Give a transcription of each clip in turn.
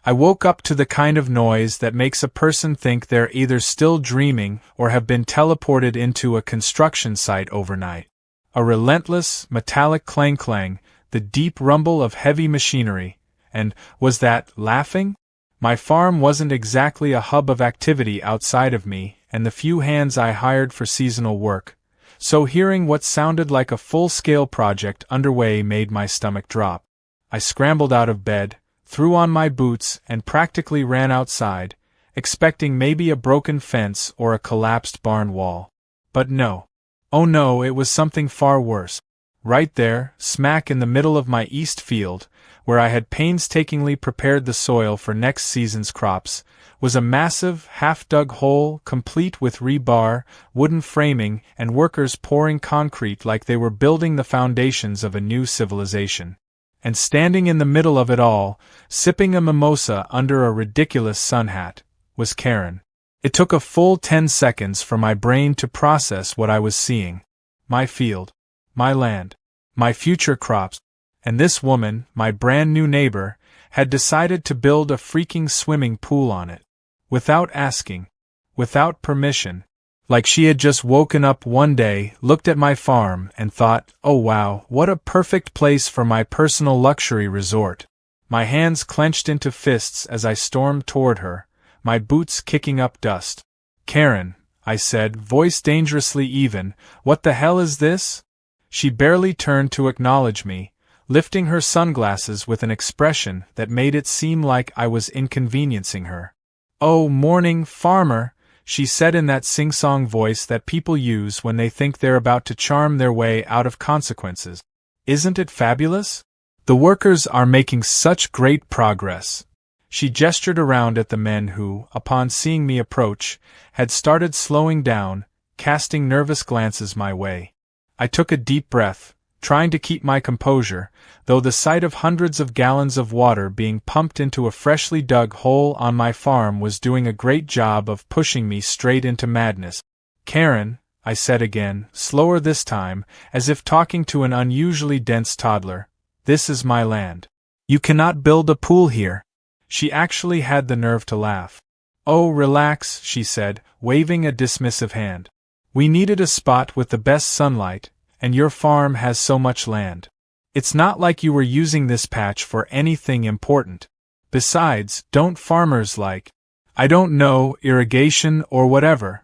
I woke up to the kind of noise that makes a person think they're either still dreaming or have been teleported into a construction site overnight. A relentless, metallic clang-clang, the deep rumble of heavy machinery, and, was that, laughing? My farm wasn't exactly a hub of activity outside of me and the few hands I hired for seasonal work, so hearing what sounded like a full-scale project underway made my stomach drop. I scrambled out of bed, threw on my boots and practically ran outside, expecting maybe a broken fence or a collapsed barn wall. But no. Oh no, it was something far worse. Right there, smack in the middle of my east field, where I had painstakingly prepared the soil for next season's crops, was a massive, half-dug hole complete with rebar, wooden framing, and workers pouring concrete like they were building the foundations of a new civilization. And standing in the middle of it all, sipping a mimosa under a ridiculous sun hat, was Karen. It took a full 10 seconds for my brain to process what I was seeing. My field. My land. My future crops. And this woman, my brand new neighbor, had decided to build a freaking swimming pool on it. Without asking. Without permission. Like she had just woken up one day, looked at my farm, and thought, oh wow, what a perfect place for my personal luxury resort. My hands clenched into fists as I stormed toward her, my boots kicking up dust. Karen, I said, voice dangerously even, what the hell is this? She barely turned to acknowledge me, lifting her sunglasses with an expression that made it seem like I was inconveniencing her. Oh, morning, farmer, she said in that sing-song voice that people use when they think they're about to charm their way out of consequences. Isn't it fabulous? The workers are making such great progress. She gestured around at the men who, upon seeing me approach, had started slowing down, casting nervous glances my way. I took a deep breath, trying to keep my composure, though the sight of hundreds of gallons of water being pumped into a freshly dug hole on my farm was doing a great job of pushing me straight into madness. Karen, I said again, slower this time, as if talking to an unusually dense toddler, this is my land. You cannot build a pool here. She actually had the nerve to laugh. Oh, relax, she said, waving a dismissive hand. We needed a spot with the best sunlight, and your farm has so much land. It's not like you were using this patch for anything important. Besides, don't farmers like, I don't know, irrigation or whatever?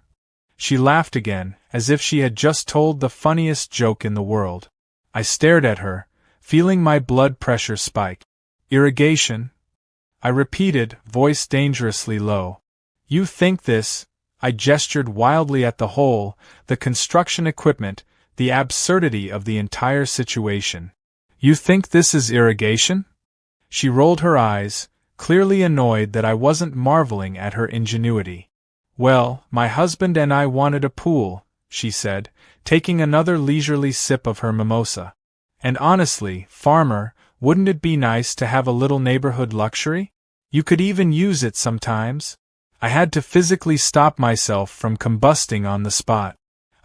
She laughed again, as if she had just told the funniest joke in the world. I stared at her, feeling my blood pressure spike. Irrigation? I repeated, voice dangerously low. You think this? I gestured wildly at the hole, the construction equipment, the absurdity of the entire situation. You think this is irrigation? She rolled her eyes, clearly annoyed that I wasn't marveling at her ingenuity. Well, my husband and I wanted a pool, she said, taking another leisurely sip of her mimosa. And honestly, farmer, wouldn't it be nice to have a little neighborhood luxury? You could even use it sometimes. I had to physically stop myself from combusting on the spot.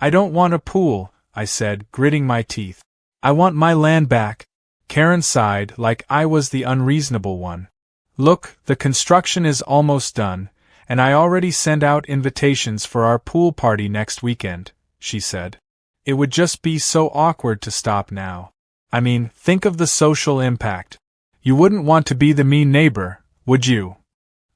I don't want a pool, I said, gritting my teeth. I want my land back. Karen sighed like I was the unreasonable one. Look, the construction is almost done, and I already sent out invitations for our pool party next weekend, she said. It would just be so awkward to stop now. I mean, think of the social impact. You wouldn't want to be the mean neighbor, would you?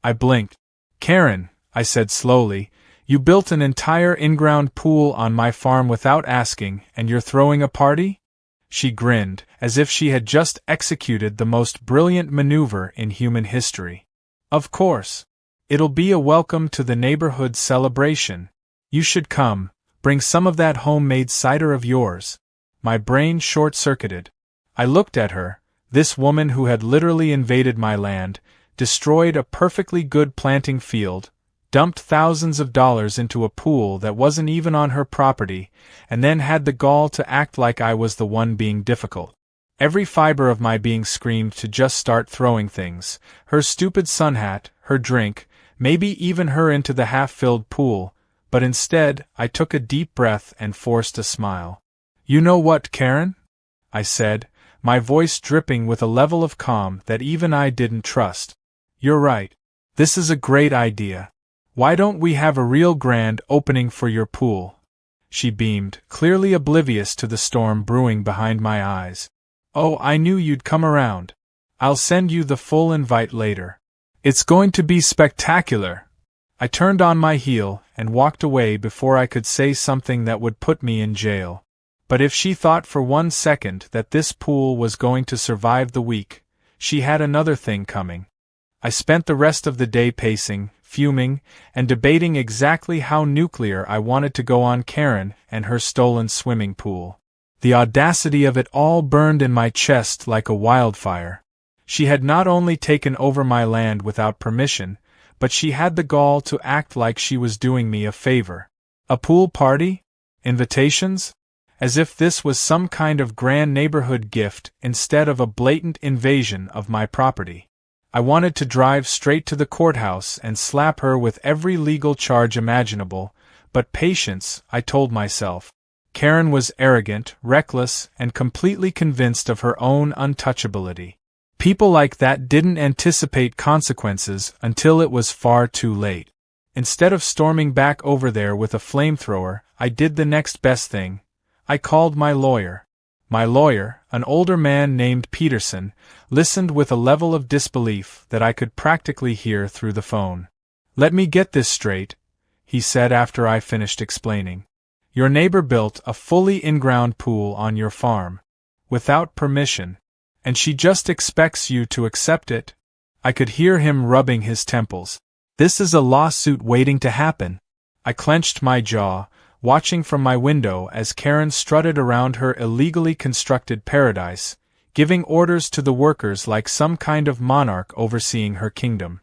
I blinked. Karen, I said slowly, you built an entire in-ground pool on my farm without asking, and you're throwing a party? She grinned, as if she had just executed the most brilliant maneuver in human history. Of course. It'll be a welcome to the neighborhood celebration. You should come, bring some of that homemade cider of yours. My brain short-circuited. I looked at her, this woman who had literally invaded my land, destroyed a perfectly good planting field, dumped thousands of dollars into a pool that wasn't even on her property, and then had the gall to act like I was the one being difficult. Every fiber of my being screamed to just start throwing things, her stupid sun hat, her drink, maybe even her into the half-filled pool, but instead, I took a deep breath and forced a smile. You know what, Karen? I said, my voice dripping with a level of calm that even I didn't trust. You're right. This is a great idea. Why don't we have a real grand opening for your pool? She beamed, clearly oblivious to the storm brewing behind my eyes. Oh, I knew you'd come around. I'll send you the full invite later. It's going to be spectacular. I turned on my heel and walked away before I could say something that would put me in jail. But if she thought for 1 second that this pool was going to survive the week, she had another thing coming. I spent the rest of the day pacing, fuming, and debating exactly how nuclear I wanted to go on Karen and her stolen swimming pool. The audacity of it all burned in my chest like a wildfire. She had not only taken over my land without permission, but she had the gall to act like she was doing me a favor. A pool party? Invitations? As if this was some kind of grand neighborhood gift instead of a blatant invasion of my property. I wanted to drive straight to the courthouse and slap her with every legal charge imaginable, but patience, I told myself. Karen was arrogant, reckless, and completely convinced of her own untouchability. People like that didn't anticipate consequences until it was far too late. Instead of storming back over there with a flamethrower, I did the next best thing. I called my lawyer. My lawyer, an older man named Peterson, listened with a level of disbelief that I could practically hear through the phone. "Let me get this straight," he said after I finished explaining. "Your neighbor built a fully in-ground pool on your farm, without permission, and she just expects you to accept it?" I could hear him rubbing his temples. "This is a lawsuit waiting to happen." I clenched my jaw, watching from my window as Karen strutted around her illegally constructed paradise, giving orders to the workers like some kind of monarch overseeing her kingdom.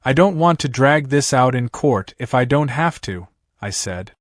"I don't want to drag this out in court if I don't have to," I said.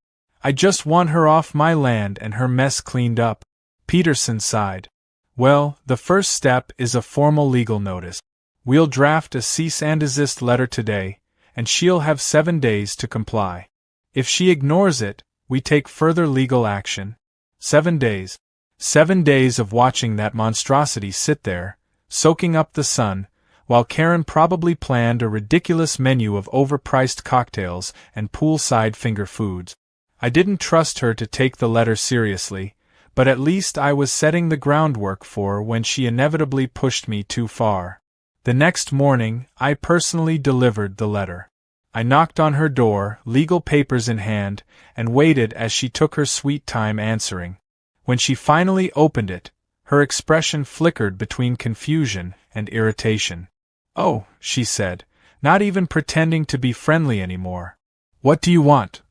"I just want her off my land and her mess cleaned up." Peterson sighed. "Well, the first step is a formal legal notice. We'll draft a cease and desist letter today, and she'll have 7 days to comply. If she ignores it, we take further legal action." 7 days. 7 days of watching that monstrosity sit there, soaking up the sun, while Karen probably planned a ridiculous menu of overpriced cocktails and poolside finger foods. I didn't trust her to take the letter seriously, but at least I was setting the groundwork for when she inevitably pushed me too far. The next morning, I personally delivered the letter. I knocked on her door, legal papers in hand, and waited as she took her sweet time answering. When she finally opened it, her expression flickered between confusion and irritation. "Oh," she said, not even pretending to be friendly anymore. "What do you want?"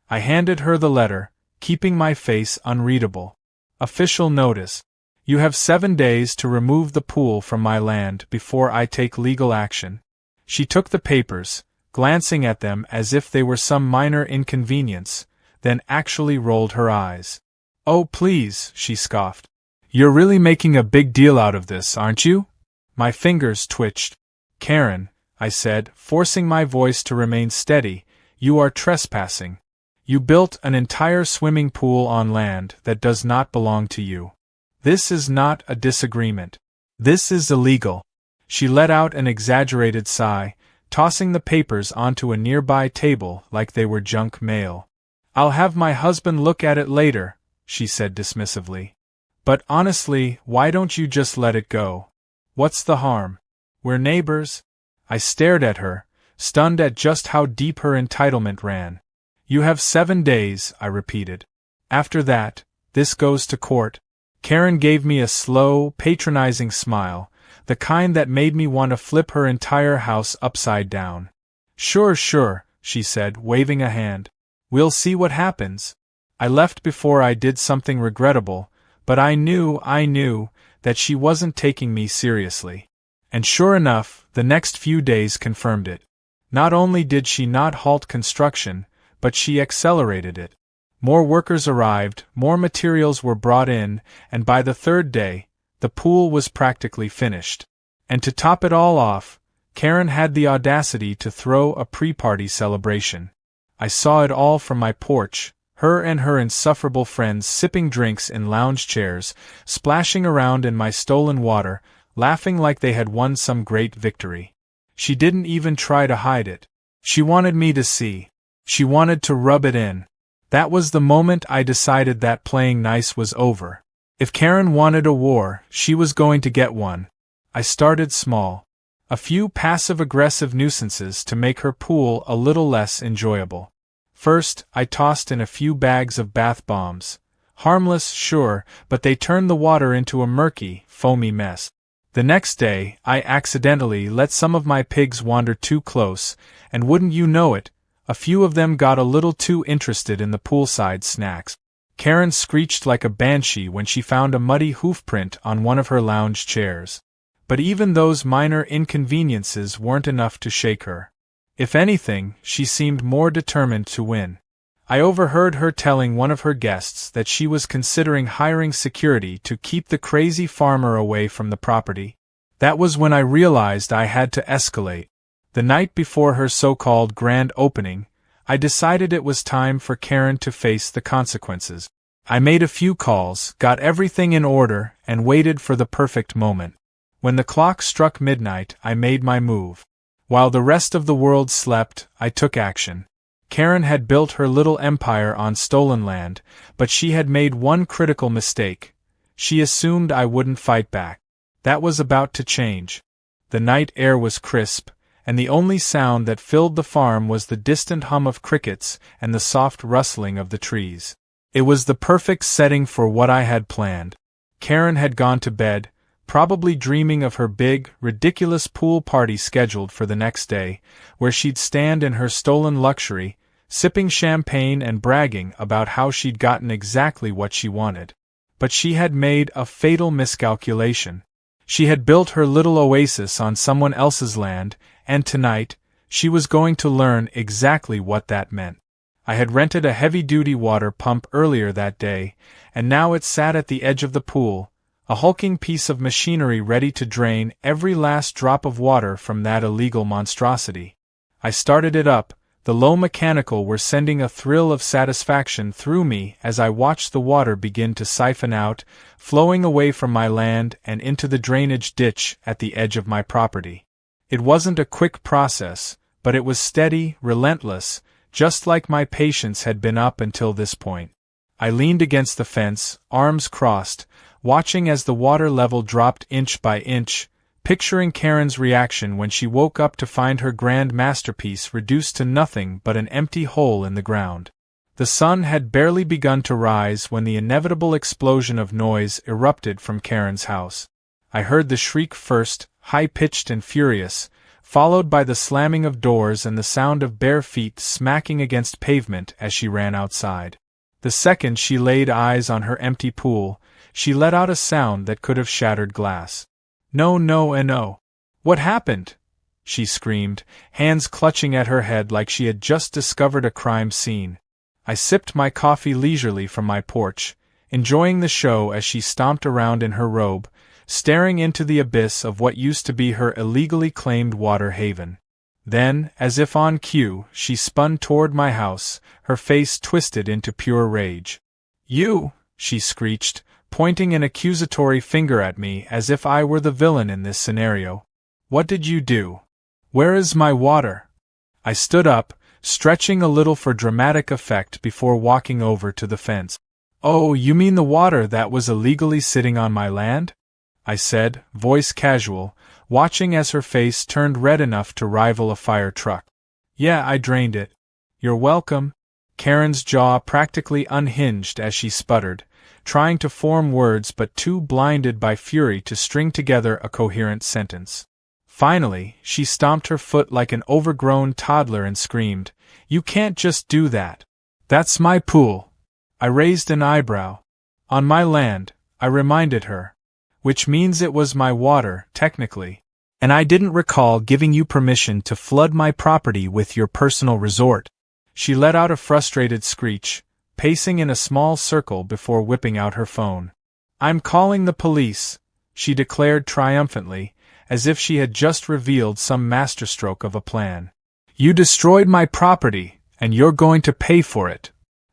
I handed her the letter, keeping my face unreadable. "Official notice. You have 7 days to remove the pool from my land before I take legal action." She took the papers, glancing at them as if they were some minor inconvenience, then actually rolled her eyes. "Oh, please," she scoffed. "You're really making a big deal out of this, aren't you?" My fingers twitched. "Karen," I said, forcing my voice to remain steady, "you are trespassing. You built an entire swimming pool on land that does not belong to you. This is not a disagreement. This is illegal." She let out an exaggerated sigh, tossing the papers onto a nearby table like they were junk mail. "I'll have my husband look at it later," she said dismissively. "But honestly, why don't you just let it go? What's the harm? We're neighbors." I stared at her, stunned at just how deep her entitlement ran. "You have 7 days," I repeated. "After that, this goes to court." Karen gave me a slow, patronizing smile, the kind that made me want to flip her entire house upside down. Sure, she said, waving a hand. "We'll see what happens." I left before I did something regrettable, but I knew that she wasn't taking me seriously. And sure enough, the next few days confirmed it. Not only did she not halt construction, but she accelerated it. More workers arrived, more materials were brought in, and by the 3rd day, the pool was practically finished. And to top it all off, Karen had the audacity to throw a pre-party celebration. I saw it all from my porch, her and her insufferable friends sipping drinks in lounge chairs, splashing around in my stolen water, laughing like they had won some great victory. She didn't even try to hide it. She wanted me to see. She wanted to rub it in. That was the moment I decided that playing nice was over. If Karen wanted a war, she was going to get one. I started small. A few passive-aggressive nuisances to make her pool a little less enjoyable. First, I tossed in a few bags of bath bombs. Harmless, sure, but they turned the water into a murky, foamy mess. The next day, I accidentally let some of my pigs wander too close, and wouldn't you know it, a few of them got a little too interested in the poolside snacks. Karen screeched like a banshee when she found a muddy hoofprint on one of her lounge chairs. But even those minor inconveniences weren't enough to shake her. If anything, she seemed more determined to win. I overheard her telling one of her guests that she was considering hiring security to keep the crazy farmer away from the property. That was when I realized I had to escalate. The night before her so-called grand opening, I decided it was time for Karen to face the consequences. I made a few calls, got everything in order, and waited for the perfect moment. When the clock struck midnight, I made my move. While the rest of the world slept, I took action. Karen had built her little empire on stolen land, but she had made one critical mistake. She assumed I wouldn't fight back. That was about to change. The night air was crisp, and the only sound that filled the farm was the distant hum of crickets and the soft rustling of the trees. It was the perfect setting for what I had planned. Karen had gone to bed, probably dreaming of her big, ridiculous pool party scheduled for the next day, where she'd stand in her stolen luxury, sipping champagne and bragging about how she'd gotten exactly what she wanted. But she had made a fatal miscalculation. She had built her little oasis on someone else's land, and tonight, she was going to learn exactly what that meant. I had rented a heavy-duty water pump earlier that day, and now it sat at the edge of the pool, a hulking piece of machinery ready to drain every last drop of water from that illegal monstrosity. I started it up. The low mechanical were sending a thrill of satisfaction through me as I watched the water begin to siphon out, flowing away from my land and into the drainage ditch at the edge of my property. It wasn't a quick process, but it was steady, relentless, just like my patience had been up until this point. I leaned against the fence, arms crossed, watching as the water level dropped inch by inch, picturing Karen's reaction when she woke up to find her grand masterpiece reduced to nothing but an empty hole in the ground. The sun had barely begun to rise when the inevitable explosion of noise erupted from Karen's house. I heard the shriek first, high-pitched and furious, followed by the slamming of doors and the sound of bare feet smacking against pavement as she ran outside. The second she laid eyes on her empty pool, she let out a sound that could have shattered glass. "No, no, and no. What happened?" she screamed, hands clutching at her head like she had just discovered a crime scene. I sipped my coffee leisurely from my porch, enjoying the show as she stomped around in her robe, staring into the abyss of what used to be her illegally claimed water haven. Then, as if on cue, she spun toward my house, her face twisted into pure rage. "You!" she screeched, pointing an accusatory finger at me as if I were the villain in this scenario. "What did you do? Where is my water?" I stood up, stretching a little for dramatic effect before walking over to the fence. "Oh, you mean the water that was illegally sitting on my land?" I said, voice casual, watching as her face turned red enough to rival a fire truck. "Yeah, I drained it." "You're welcome." Karen's jaw practically unhinged as she sputtered, trying to form words but too blinded by fury to string together a coherent sentence. Finally, she stomped her foot like an overgrown toddler and screamed, "You can't just do that. That's my pool." I raised an eyebrow. "On my land," I reminded her. "Which means it was my water, technically. And I didn't recall giving you permission to flood my property with your personal resort." She let out a frustrated screech, pacing in a small circle before whipping out her phone. "I'm calling the police," she declared triumphantly, as if she had just revealed some masterstroke of a plan. "You destroyed my property, and you're going to pay for it."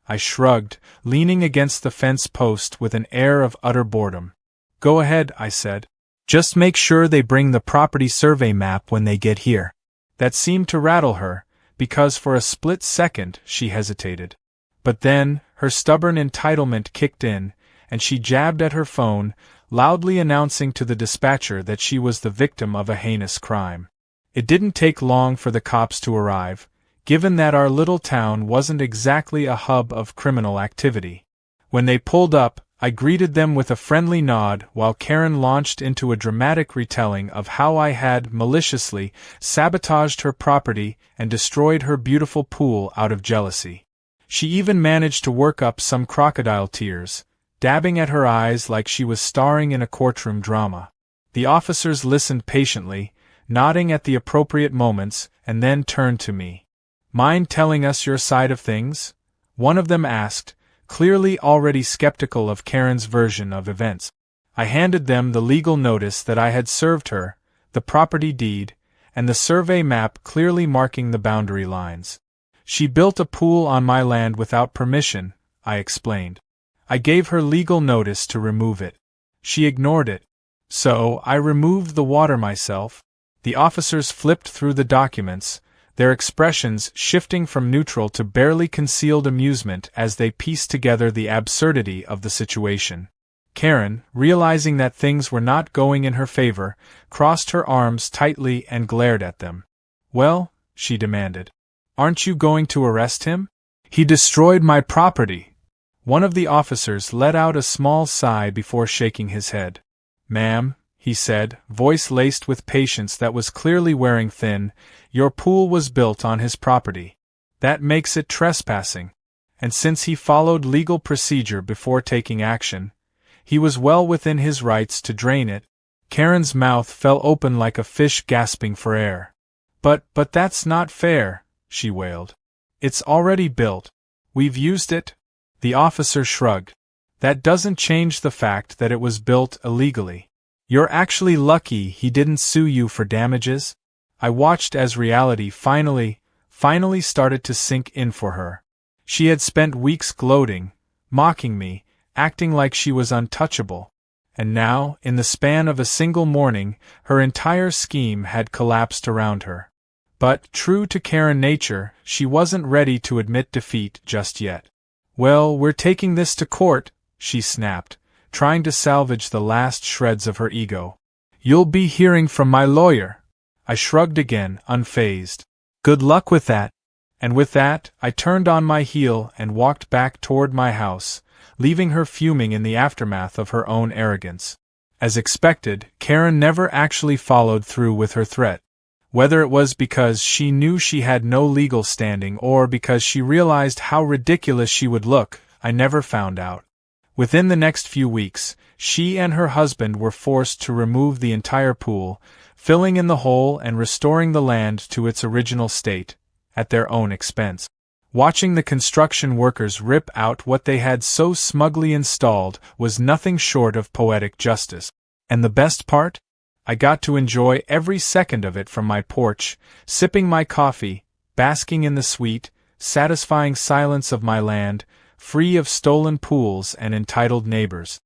I shrugged, leaning against the fence post with an air of utter boredom. "Go ahead," I said. "Just make sure they bring the property survey map when they get here." That seemed to rattle her, because for a split second she hesitated. But then, her stubborn entitlement kicked in, and she jabbed at her phone, loudly announcing to the dispatcher that she was the victim of a heinous crime. It didn't take long for the cops to arrive, given that our little town wasn't exactly a hub of criminal activity. When they pulled up, I greeted them with a friendly nod while Karen launched into a dramatic retelling of how I had maliciously sabotaged her property and destroyed her beautiful pool out of jealousy. She even managed to work up some crocodile tears, dabbing at her eyes like she was starring in a courtroom drama. The officers listened patiently, nodding at the appropriate moments, and then turned to me. "Mind telling us your side of things?" one of them asked, clearly already skeptical of Karen's version of events. I handed them the legal notice that I had served her, the property deed, and the survey map clearly marking the boundary lines. "She built a pool on my land without permission," I explained. I gave her legal notice to remove it. She ignored it. So, I removed the water myself. The officers flipped through the documents, their expressions shifting from neutral to barely concealed amusement as they pieced together the absurdity of the situation. Karen, realizing that things were not going in her favor, crossed her arms tightly and glared at them. "Well," she demanded, "aren't you going to arrest him? He destroyed my property." One of the officers let out a small sigh before shaking his head. "Ma'am," he said, voice laced with patience that was clearly wearing thin, "your pool was built on his property. That makes it trespassing. And since he followed legal procedure before taking action, he was well within his rights to drain it." Karen's mouth fell open like a fish gasping for air. But that's not fair," she wailed. "It's already built. We've used it." The officer shrugged. "That doesn't change the fact that it was built illegally. You're actually lucky he didn't sue you for damages." I watched as reality finally started to sink in for her. She had spent weeks gloating, mocking me, acting like she was untouchable. And now, in the span of a single morning, her entire scheme had collapsed around her. But, true to Karen nature, she wasn't ready to admit defeat just yet. "Well, we're taking this to court," she snapped, trying to salvage the last shreds of her ego. "You'll be hearing from my lawyer." I shrugged again, unfazed. "Good luck with that." And with that, I turned on my heel and walked back toward my house, leaving her fuming in the aftermath of her own arrogance. As expected, Karen never actually followed through with her threat. Whether it was because she knew she had no legal standing or because she realized how ridiculous she would look, I never found out. Within the next few weeks, she and her husband were forced to remove the entire pool, filling in the hole and restoring the land to its original state, at their own expense. Watching the construction workers rip out what they had so smugly installed was nothing short of poetic justice. And the best part? I got to enjoy every second of it from my porch, sipping my coffee, basking in the sweet, satisfying silence of my land, free of stolen pools and entitled neighbors.